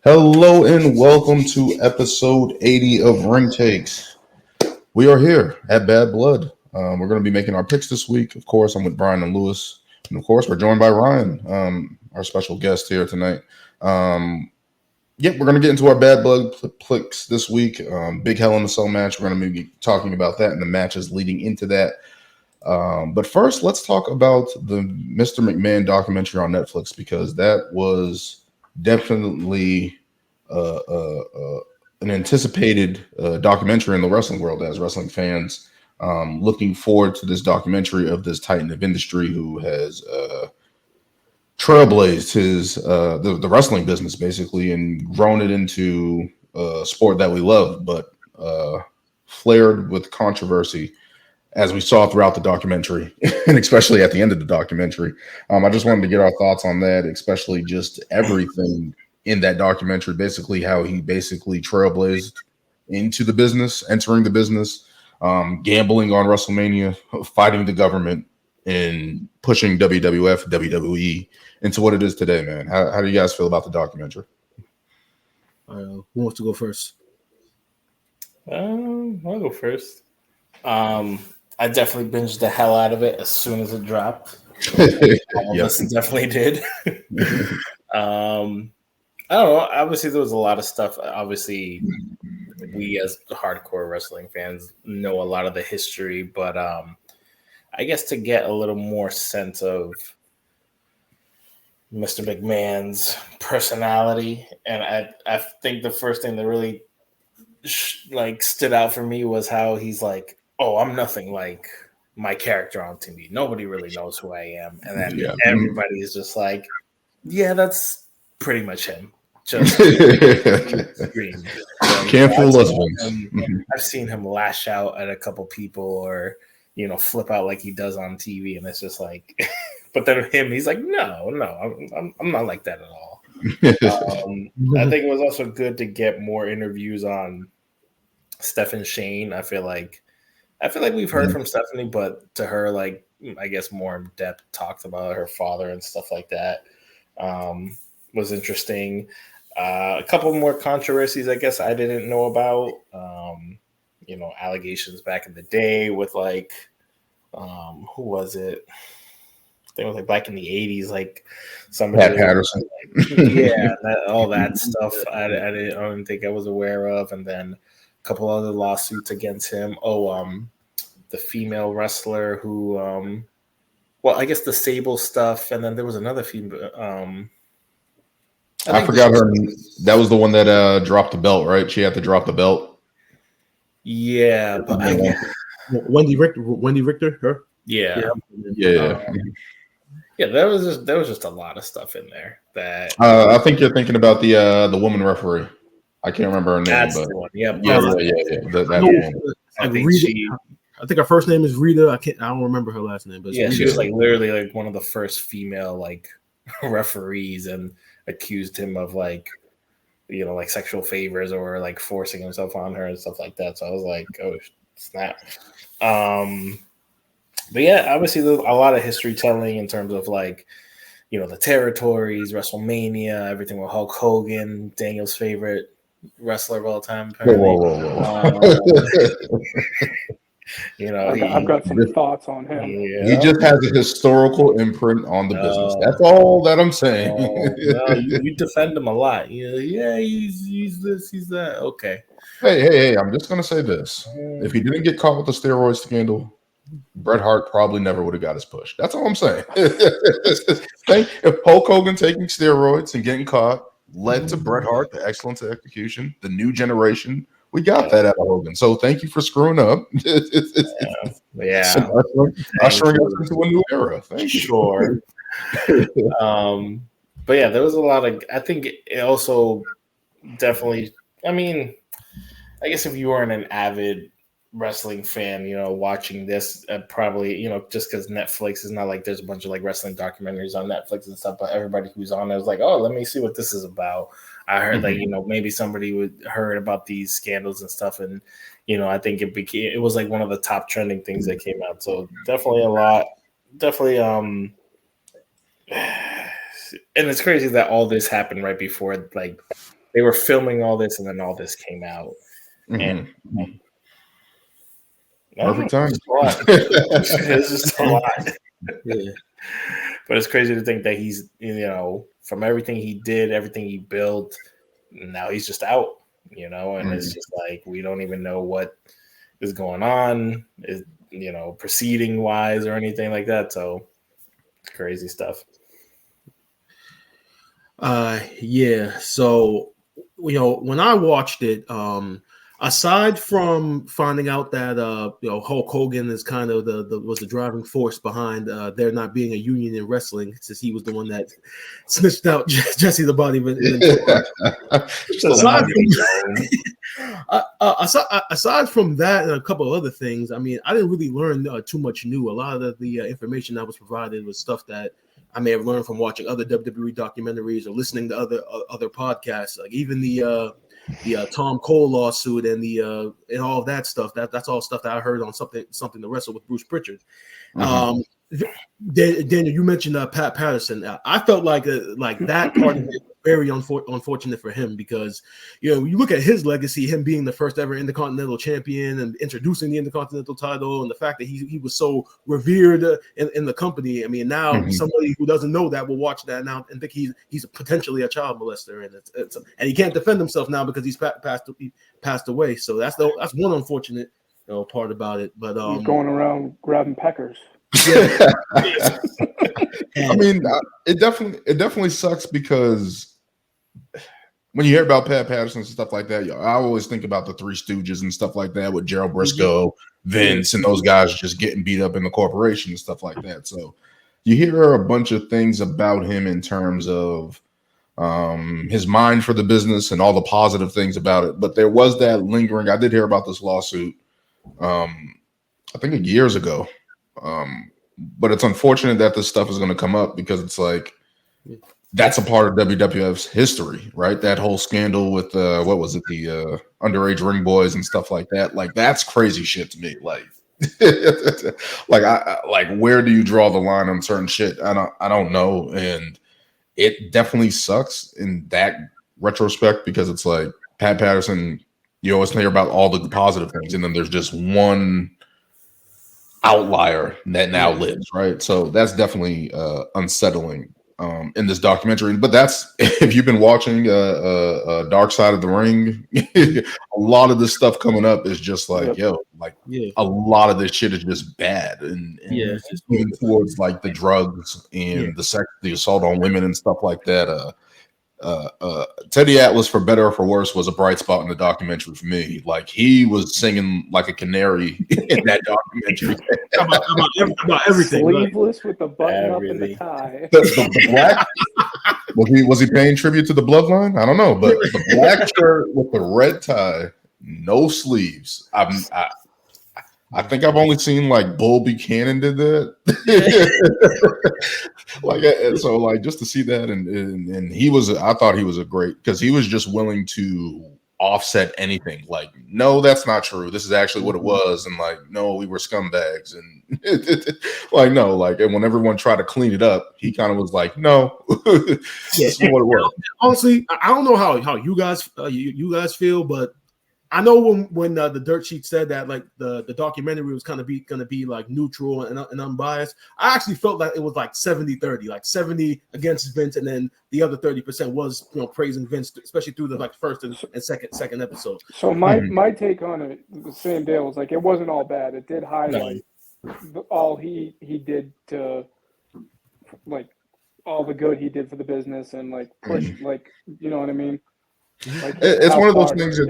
Hello and welcome to episode 80 of Ring Takes. We are here at Bad Blood. We're going to be making our picks this week. Of course, I'm with Brian and Lewis. And of course, we're joined by Ryan, our special guest here tonight. We're going to get into our Bad Blood picks this week. Big Hell in a Cell match. We're going to be talking about that and the matches leading into that. But first, let's talk about the Mr. McMahon documentary on Netflix because that was definitely an anticipated documentary in the wrestling world as wrestling fans. Looking forward to this documentary of this titan of industry who has trailblazed his the wrestling business basically and grown it into a sport that we love, but flared with controversy as we saw throughout the documentary and especially at the end of the documentary. I just wanted to get our thoughts on that, especially just everything in that documentary, basically how he basically trailblazed into the business, entering the business, gambling on WrestleMania, fighting the government, and pushing WWF, WWE into what it is today, man. How do you guys feel about the documentary? Who wants to go first? I'll go first. I definitely binged the hell out of it as soon as it dropped. Yes, definitely did. I don't know. Obviously, there was a lot of stuff. Obviously, we as hardcore wrestling fans know a lot of the history, but I guess to get a little more sense of Mr. McMahon's personality, and I think the first thing that really stood out for me was how he's like, "Oh, I'm nothing like my character on TV. Nobody really knows who I am," and then everybody is just like, "Yeah, that's pretty much him." Just scream. Can't fool us. I've seen him lash out at a couple people or flip out like he does on TV, and it's just like, but then he's like, no, I'm not like that at all. I think it was also good to get more interviews on Steph Shane. I feel like we've heard from Stephanie, but to her, like, I guess more in depth talks about her father and stuff like that. Was interesting. A couple more controversies, I guess I didn't know about. Allegations back in the day with who was it? I think it was back in the 80s, like somebody. Pat Patterson. All that stuff. I don't think I was aware of, and then a couple other lawsuits against him. The female wrestler who, I guess the Sable stuff, and then there was another female. I forgot her. That was the one that dropped the belt, right? She had to drop the belt. Yeah, but Wendy Richter, her. Yeah. There was just a lot of stuff in there that. I think you're thinking about the woman referee. I can't remember her name. That's but the one. Yeah. I think her first name is Rita. I don't remember her last name, but she was literally one of the first female referees, and accused him of sexual favors or forcing himself on her and stuff like that. So I was like, oh snap. But yeah, obviously there's a lot of history telling in terms of the territories, WrestleMania, everything with Hulk Hogan, Daniel's favorite wrestler of all time. Apparently. I've got some thoughts on him. Yeah. He just has a historical imprint on the business. That's all that I'm saying. You defend him a lot. He's this, he's that. Okay. Hey, I'm just going to say this. If he didn't get caught with the steroid scandal, Bret Hart probably never would have got his push. That's all I'm saying. If Hulk Hogan taking steroids and getting caught led to Bret Hart, the excellence of execution, the new generation, we got that out of Hogan. So thank you for screwing up. Ushering us into a new era. Thank you. Sure. But yeah, there was a lot of. I think it also definitely. I mean, I guess if you weren't an avid wrestling fan, watching this, probably just because Netflix is not like there's a bunch of wrestling documentaries on Netflix and stuff, but everybody who's on there was like, oh, let me see what this is about. I heard maybe somebody would heard about these scandals and stuff, and I think it was one of the top trending things that came out. So definitely a lot, and it's crazy that all this happened right before they were filming all this, and then all this came out. And perfect time. It's just a lot. Yeah. But it's crazy to think that he's, from everything he did, everything he built, now he's just out, and it's just like we don't even know what is going on, proceeding wise or anything like that. So it's crazy stuff. Yeah. So, when I watched it, aside from finding out that Hulk Hogan is kind of was the driving force behind there not being a union in wrestling, since he was the one that snitched out Jesse the Body. Aside from that and a couple of other things, I mean, I didn't really learn too much new. A lot of the information that was provided was stuff that I may have learned from watching other WWE documentaries or listening to other podcasts, like even the Tom Cole lawsuit and and all of that stuff. That's all stuff that I heard on something to wrestle with Bruce Pritchard. Daniel, you mentioned Pat Patterson. I felt like that part of it was very unfortunate for him because when you look at his legacy, him being the first ever Intercontinental Champion and introducing the Intercontinental title, and the fact that he was so revered in the company. I mean, now somebody who doesn't know that will watch that now and think he's potentially a child molester, and he can't defend himself now because he's passed away. So that's one unfortunate part about it. But he's going around grabbing peckers. Yeah. I mean, it definitely sucks because when you hear about Pat Patterson and stuff like that, I always think about the Three Stooges and stuff like that with Gerald Briscoe, Vince, and those guys just getting beat up in the corporation and stuff like that. So you hear a bunch of things about him in terms of his mind for the business and all the positive things about it. But there was that lingering. I did hear about this lawsuit, I think years ago. But it's unfortunate that this stuff is going to come up because it's like that's a part of WWF's history, right? That whole scandal with what was it, the underage ring boys and stuff like that. Like that's crazy shit to me. Like, like where do you draw the line on certain shit? I don't know, and it definitely sucks in that retrospect because it's like Pat Patterson. You always hear about all the positive things, and then there's just one outlier that now lives, right? So that's definitely unsettling in this documentary. But that's if you've been watching Dark Side of the Ring, a lot of this stuff coming up is just like, a lot of this shit is just bad, and even towards like the drugs and the assault on women and stuff like that. Teddy Atlas, for better or for worse, was a bright spot in the documentary for me. Like he was singing like a canary in that documentary about everything. Sleeveless with the button up and the tie. The black was he paying tribute to the bloodline? I don't know, but the black shirt with the red tie, no sleeves. I think I've only seen like Bull Buchanan did that. So just to see that and he was, I thought he was a great, because he was just willing to offset anything. Like, no, that's not true. This is actually what it was. And like, no, we were scumbags. And and when everyone tried to clean it up, he kind of was like, no, this is what it was. Honestly, I don't know how you guys feel, but I know when the dirt sheet said that like the documentary was kind of going to be like neutral and unbiased, I actually felt like it was like 70-30, like 70 against Vince, and then the other 30% was praising Vince, especially through the like first and second episode. So my take on it, the same deal, was like it wasn't all bad. It did highlight all he did to like all the good he did for the business and like push like you know what I mean. Like, it's one of those things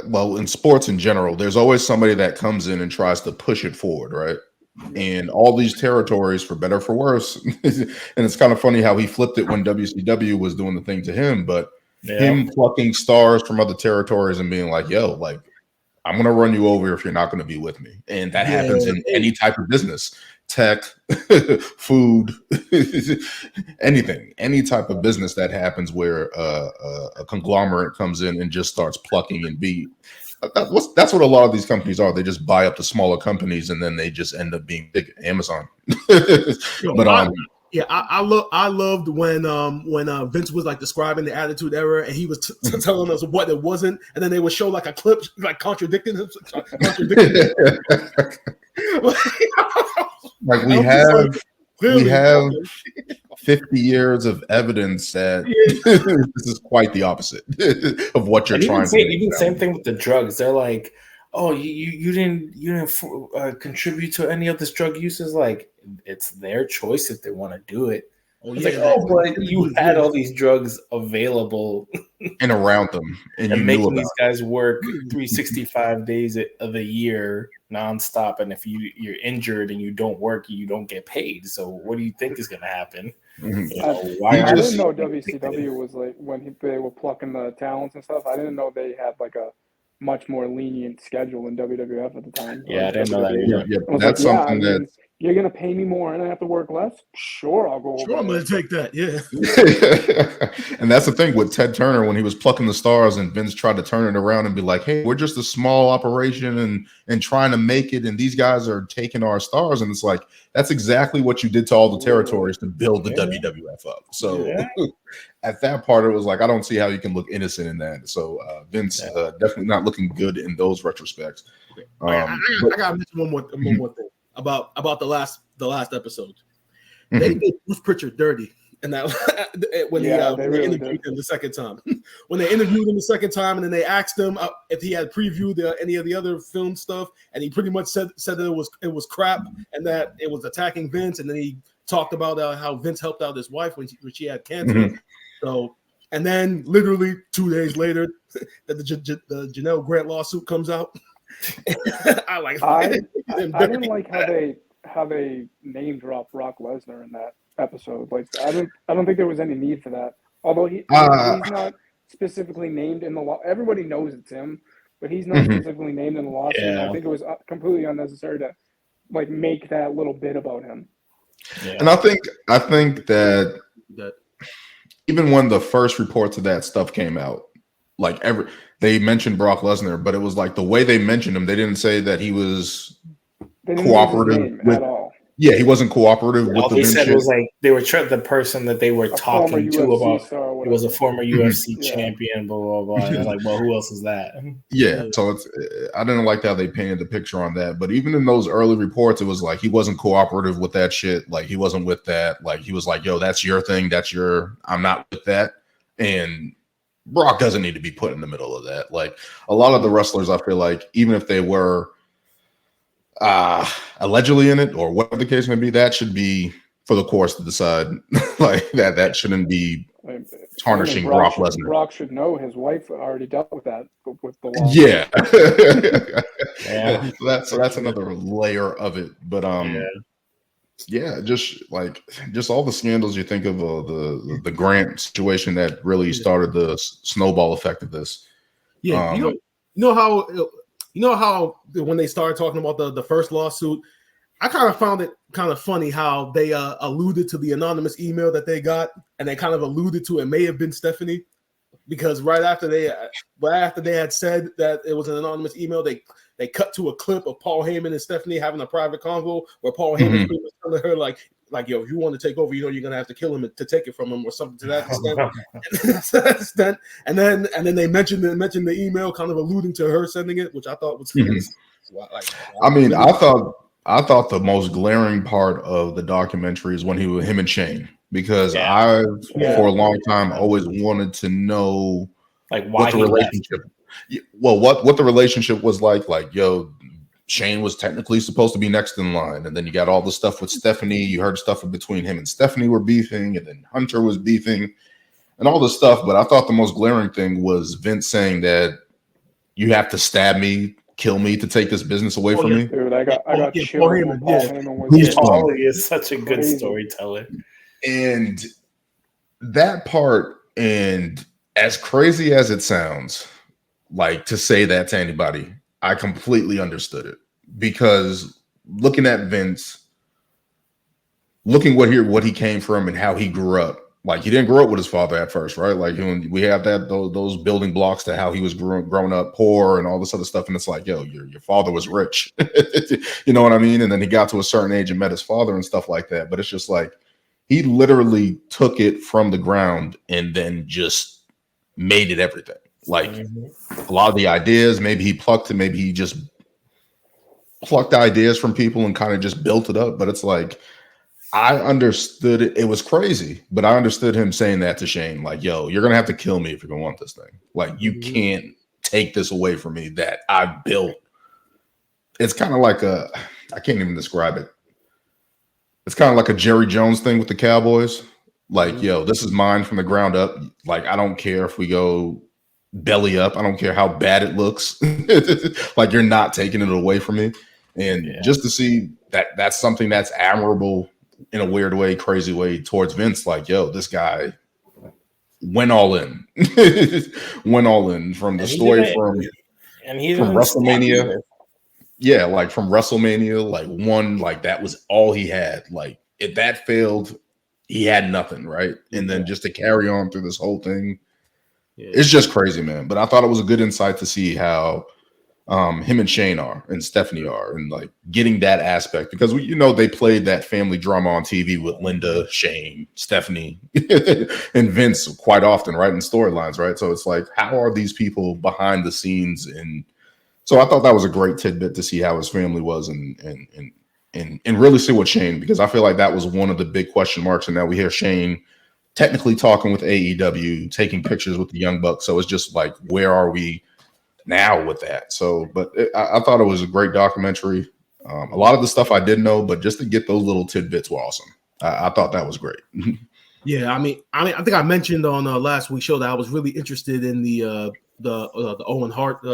well, in sports in general, there's always somebody that comes in and tries to push it forward, right? And all these territories, for better or for worse, and it's kind of funny how he flipped it when WCW was doing the thing to him, but him plucking stars from other territories and being like, yo, like, I'm going to run you over if you're not going to be with me. And that happens in any type of business. Tech, food, anything, any type of business that happens where a conglomerate comes in and just starts plucking and beat. That's what a lot of these companies are. They just buy up the smaller companies and then they just end up being big. Amazon. Yeah, I loved when Vince was like describing the Attitude Era, and he was telling us what it wasn't, and then they would show like a clip like contradicting him. Like we have 50 years of evidence that this is quite the opposite of what you're trying to do. Even same thing with the drugs. They're like, oh, you didn't contribute to any of this drug use. Is like, it's their choice if they want to do it. Oh, it's but you had all these drugs available and around them, and you making these guys work 365 days of the year nonstop. And if you're injured and you don't work, you don't get paid. So what do you think is going to happen? Mm-hmm. I didn't know WCW was like when they were plucking the talents and stuff. I didn't know they had like a much more lenient schedule in WWF at the time. Yeah, I didn't know that either. Yeah, that's like, something that you're gonna pay me more and I have to work less. Sure, I'll go. Sure, I'm gonna take that. Yeah. And that's the thing with Ted Turner when he was plucking the stars, and Vince tried to turn it around and be like, "Hey, we're just a small operation and trying to make it, and these guys are taking our stars." And it's like that's exactly what you did to all the territories to build the WWF up. So at that part, it was like I don't see how you can look innocent in that. So Vince definitely not looking good in those retrospects. I gotta mention one more thing about the last episode. They did Bruce Pritchard dirty, and that when they interviewed him the second time. When they interviewed him the second time, and then they asked him if he had previewed any of the other film stuff, and he pretty much said that it was crap and that it was attacking Vince, and then he talked about how Vince helped out his wife when she had cancer. Mm-hmm. So, and then literally 2 days later, that the Janelle Grant lawsuit comes out. I didn't like how they name dropped Brock Lesnar in that episode. Like I don't think there was any need for that. Although he's not specifically named in the law. Everybody knows it's him, but he's not specifically named in the lawsuit. Yeah. I think it was completely unnecessary to like make that little bit about him. Yeah. And I think that even when the first reports of that stuff came out, like they mentioned Brock Lesnar, but it was like the way they mentioned him, they didn't say that he was cooperative at all. Yeah, he wasn't cooperative with the. They said it was like they were the person that they were talking to about. He was a former UFC champion, blah blah blah. And I was like, well, who else is that? Yeah, so I didn't like how they painted the picture on that. But even in those early reports, it was like he wasn't cooperative with that shit. Like he wasn't with that. Like he was like, "Yo, that's your thing. I'm not with that." And Brock doesn't need to be put in the middle of that. Like a lot of the wrestlers, I feel like, even if they were allegedly in it or whatever the case may be, that should be for the courts to decide. Like that shouldn't be tarnishing Brock Lesnar. Brock should know his wife already dealt with that with the law. Yeah. So that's another layer of it. But just all the scandals you think of the Grant situation that really started the snowball effect of this. Yeah, you know how when they started talking about the first lawsuit, I kind of found it kind of funny how they alluded to the anonymous email that they got, and they kind of alluded to it may have been Stephanie, because right after they had said that it was an anonymous email, they cut to a clip of Paul Heyman and Stephanie having a private convo where Paul Heyman was telling her like, yo, if you want to take over, you're gonna have to kill him to take it from him or something to that extent. And then they mentioned the email, kind of alluding to her sending it, which I thought was I mean, I thought the most glaring part of the documentary is when him and Shane, because I've for a long time always wanted to know like why what the relationship. What the relationship was like. Like, yo, Shane was technically supposed to be next in line, and then you got all the stuff with Stephanie. You heard stuff between him and Stephanie were beefing, and then Hunter was beefing, and all this stuff. But I thought the most glaring thing was Vince saying that you have to stab me, kill me to take this business away from me. Dude, I got chilled. Paul is such a good storyteller, and that part, and as crazy as it sounds, like to say that to anybody, I completely understood it, because looking at Vince, looking what he came from and how he grew up. Like he didn't grow up with his father at first, right? Like we have those building blocks to how he was grown up poor and all this other stuff. And it's like, yo, your father was rich, you know what I mean? And then he got to a certain age and met his father and stuff like that. But it's just like he literally took it from the ground and then just made it everything. Like a lot of the ideas, maybe he plucked it, maybe he just plucked ideas from people and kind of just built it up. But it's like, I understood it. It was crazy, but I understood him saying that to Shane, like, yo, you're going to have to kill me if you're going to want this thing. Like, you can't take this away from me that I built. It's kind of like I can't even describe it. It's kind of like a Jerry Jones thing with the Cowboys. Like, yo, this is mine from the ground up. Like, I don't care if we go belly up. I don't care how bad it looks. Like, you're not taking it away from me. And just to see that's something that's admirable in a weird way, crazy way towards Vince. Like, yo, this guy went all in. Went all in from the story from WrestleMania. Yeah, like from WrestleMania, like one, like that was all he had. Like if that failed, he had nothing, right? And then just to carry on through this whole thing, it's just crazy, man. But I thought it was a good insight to see how him and Shane are and Stephanie are, and like getting that aspect because they played that family drama on TV with Linda, Shane, Stephanie, and Vince quite often, right? In storylines, right? So it's like, how are these people behind the scenes? And so I thought that was a great tidbit to see how his family was and really see what Shane, because I feel like that was one of the big question marks. And now we hear Shane technically talking with AEW, taking pictures with the Young Bucks. So it's just like, where are we now with that? So, but I thought it was a great documentary. A lot of the stuff I didn't know, but just to get those little tidbits were awesome. I thought that was great. Yeah, I mean, I think I mentioned on last week's show that I was really interested in the Owen Hart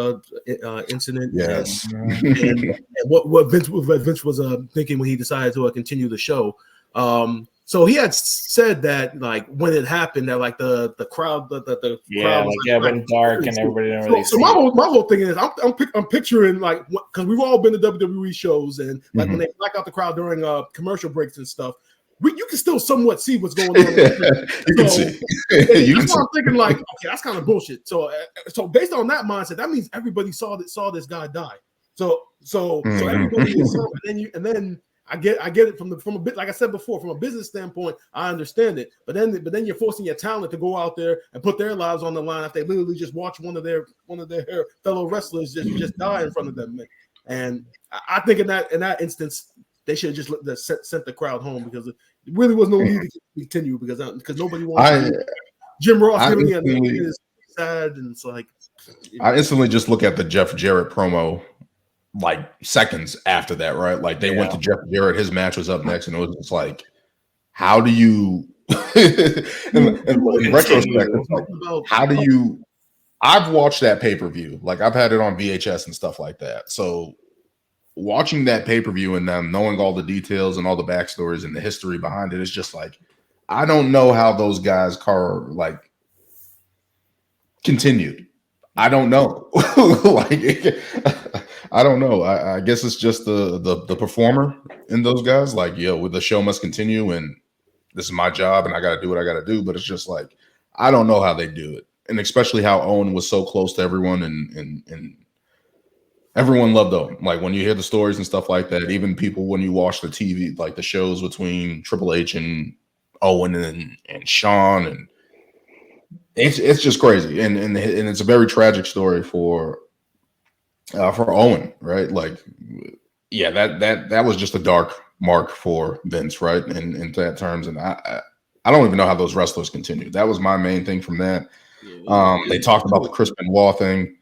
incident. Yes, and what Vince was thinking when he decided to continue the show. So he had said that like when it happened that like the crowd the crowd was like went dark and everybody didn't really see. My whole thing is I'm picturing like because we've all been to WWE shows and like when they black out the crowd during commercial breaks and stuff. You can still somewhat see what's going on. You can see. That's why I'm thinking like, okay, that's kind of bullshit. So based on that mindset, that means everybody saw this guy die. So everybody saw it, and then I get it from a bit, like I said before, from a business standpoint, I understand it. But then you're forcing your talent to go out there and put their lives on the line if they literally just watch one of their fellow wrestlers just die in front of them. And I think in that instance, they should have just sent the crowd home because it really was no need to continue because nobody wants Jim Ross giving me sad, and it's like I instantly just look at the Jeff Jarrett promo like seconds after that, right? Like they went to Jeff Jarrett, his match was up next, and it was just like, how do you in retrospect, like, how do you I've watched that pay-per-view, like I've had it on VHS and stuff like that. So watching that pay-per-view and them knowing all the details and all the backstories and the history behind it, it's just like, I don't know how those guys like continued. I don't know. Like I don't know. I guess it's just the performer in those guys. Like, yo, the show must continue and this is my job and I gotta do what I gotta do. But it's just like, I don't know how they do it. And especially how Owen was so close to everyone and everyone loved Owen. Like when you hear the stories and stuff like that, even people when you watch the TV, like the shows between Triple H and Owen and Shawn, and it's just crazy. And it's a very tragic story for Owen, right? Like, yeah, that was just a dark mark for Vince, right? And in that terms, and I don't even know how those wrestlers continued. That was my main thing from that. They talked about the Chris Benoit thing.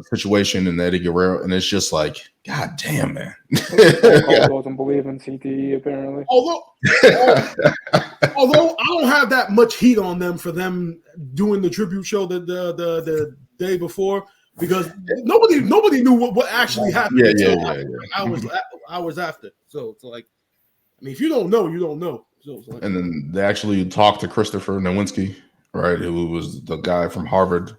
Situation and Eddie Guerrero, and it's just like, God damn, man. Doesn't believe in CTE apparently. Although I don't have that much heat on them for them doing the tribute show the day before because nobody knew what actually happened. Hours after. So it's like, I mean, if you don't know, you don't know. So it's like, and then they actually talked to Christopher Nowinski, right? Who was the guy from Harvard.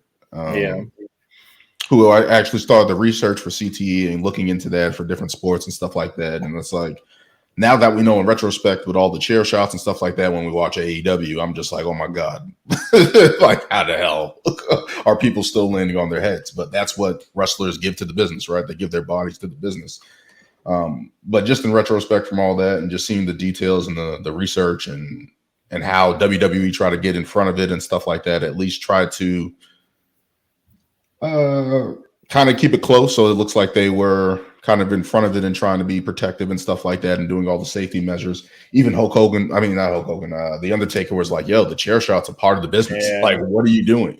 Who I actually started the research for CTE and looking into that for different sports and stuff like that. And it's like, now that we know in retrospect with all the chair shots and stuff like that, when we watch AEW, I'm just like, oh my God, like how the hell are people still landing on their heads? But that's what wrestlers give to the business, right? They give their bodies to the business. But just in retrospect from all that and just seeing the details and the research and how WWE tried to get in front of it and stuff like that, at least try to kind of keep it close so it looks like they were kind of in front of it and trying to be protective and stuff like that and doing all the safety measures. Even Hulk Hogan, I mean, not Hulk Hogan, The Undertaker was like, yo, the chair shots are part of the business. Yeah. Like, what are you doing?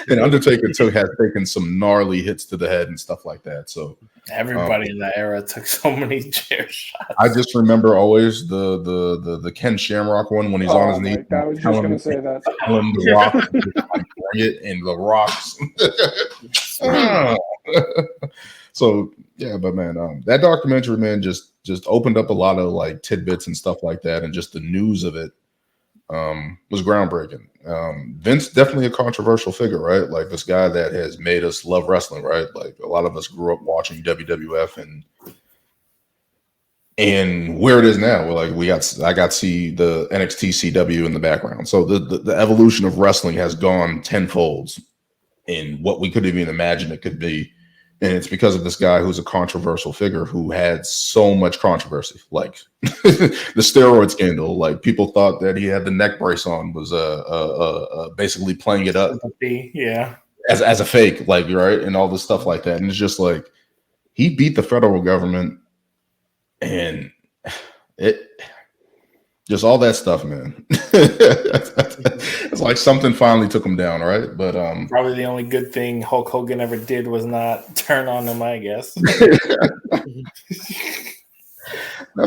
And Undertaker has taken some gnarly hits to the head and stuff like that. So everybody in that era took so many chair shots. I just remember always the Ken Shamrock one when he's on his knees. I was just going to say that. Telling the Rock, like, bring it, and the Rocks. So yeah, but man, that documentary, man, just opened up a lot of like tidbits and stuff like that, and just the news of it was groundbreaking. Vince definitely a controversial figure, right? Like this guy that has made us love wrestling, right? Like a lot of us grew up watching WWF and where it is now, I got to see the NXT CW in the background. So the evolution of wrestling has gone tenfold in what we could even imagine it could be. And it's because of this guy who's a controversial figure who had so much controversy, like the steroid scandal. Like people thought that he had the neck brace on was basically playing it up, yeah, as a fake, like, right, and all this stuff like that. And it's just like he beat the federal government, and it just all that stuff, man. It's like something finally took him down, right? But probably the only good thing Hulk Hogan ever did was not turn on him, I guess. That's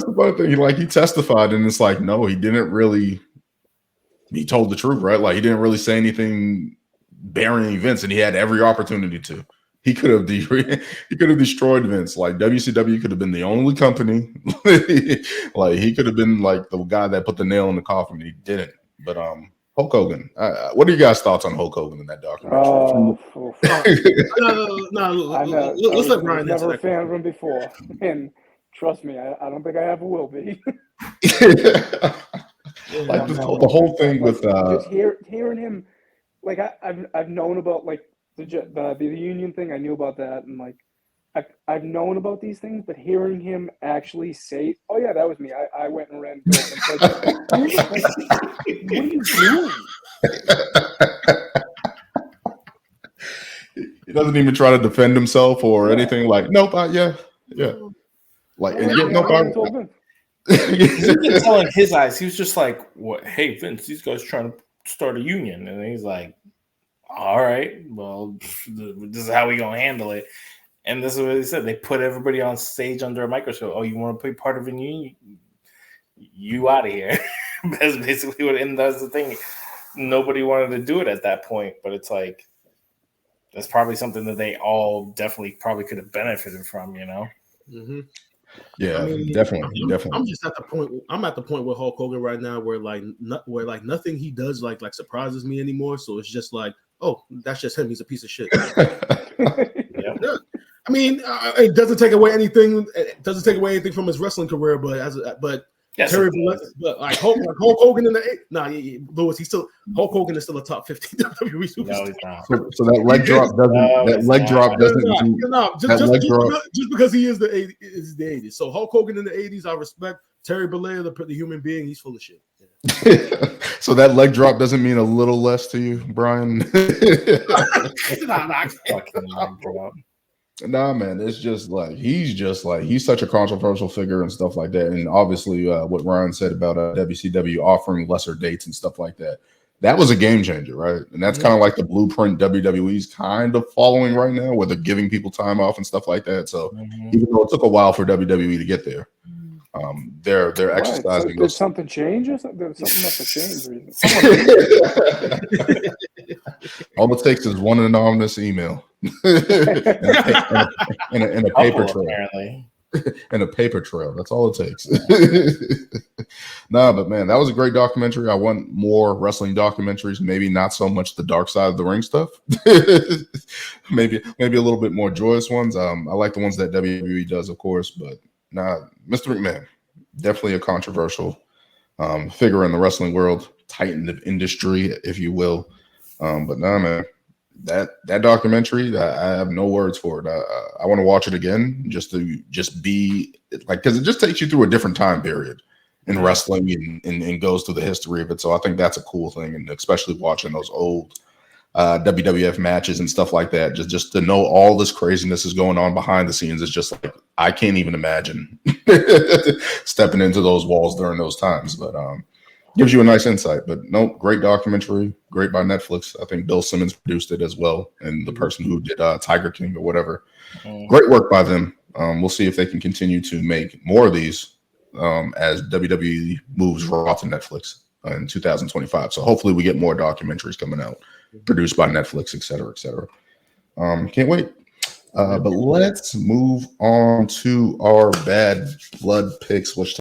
the funny thing. He testified, and it's like, no, he didn't really. He told the truth, right? Like he didn't really say anything burying Vince, and he had every opportunity to. He could have destroyed Vince. Like WCW could have been the only company. Like he could have been like the guy that put the nail in the coffin. He didn't. But Hulk Hogan. What are you guys' thoughts on Hulk Hogan in that documentary? No, let's let Brian never a fan of him before, and trust me, I don't think I ever will be. Like the whole thing with just hearing him, like I've known about like the union thing. I knew about that, and like I've known about these things, but hearing him actually say, "Oh yeah, that was me. I went and ran." Like, what are you doing? He doesn't even try to defend himself or anything. Like, nope, yeah. Like, and yet, nope. You can tell in his eyes, he was just like, "What? Hey, Vince, these guys trying to start a union," and he's like, "All right, well, this is how we gonna handle it." And this is what he said. They put everybody on stage under a microscope. Oh, you want to be part of a union? You out of here. That's basically what, and that's the thing. Nobody wanted to do it at that point, but it's like that's probably something that they all definitely probably could have benefited from, you know? Mm-hmm. Yeah, I mean, definitely. I'm just at the point. I'm at the point with Hulk Hogan right now, where nothing he does like surprises me anymore. So it's just like, oh, that's just him. He's a piece of shit. Yeah. I mean, it doesn't take away anything. It doesn't take away anything from his wrestling career, but yes, Terry, but like Hulk Hogan in the Lewis, Hulk Hogan is still a top 15 WWE superstar. No, he's not. So that leg drop doesn't. Just because he is the 80s. So Hulk Hogan in the 80s, I respect. Terry Bollea, the human being, he's full of shit. Yeah. So that leg drop doesn't mean a little less to you, Brian? Nah, man, it's just like he's such a controversial figure and stuff like that. And obviously, what Ryan said about WCW offering lesser dates and stuff like that, that was a game changer, right? And that's kind of like the blueprint WWE's kind of following right now, where they're giving people time off and stuff like that. So even though it took a while for WWE to get there, they're exercising. Did something change or something? Something must have changed. All it takes is one anonymous email and a paper trail. Apparently. And a paper trail. That's all it takes. Nah, but man, that was a great documentary. I want more wrestling documentaries. Maybe not so much the dark side of the ring stuff. maybe a little bit more joyous ones. I like the ones that WWE does, of course, but nah, Mr. McMahon, definitely a controversial figure in the wrestling world, titan of industry, if you will. But nah, man, that documentary, I have no words for it. I want to watch it again just to be like, because it just takes you through a different time period in wrestling and goes through the history of it. So I think that's a cool thing, and especially watching those old WWF matches and stuff like that, just to know all this craziness is going on behind the scenes is just like, I can't even imagine stepping into those walls during those times. But gives you a nice insight. But no, great documentary, great by Netflix. I think Bill Simmons produced it as well, and the person who did Tiger King or whatever. Great work by them. We'll see if they can continue to make more of these as WWE moves Raw to Netflix in 2025. So hopefully we get more documentaries coming out produced by Netflix, et cetera, et cetera. Can't wait. But let's move on to our bad blood picks, which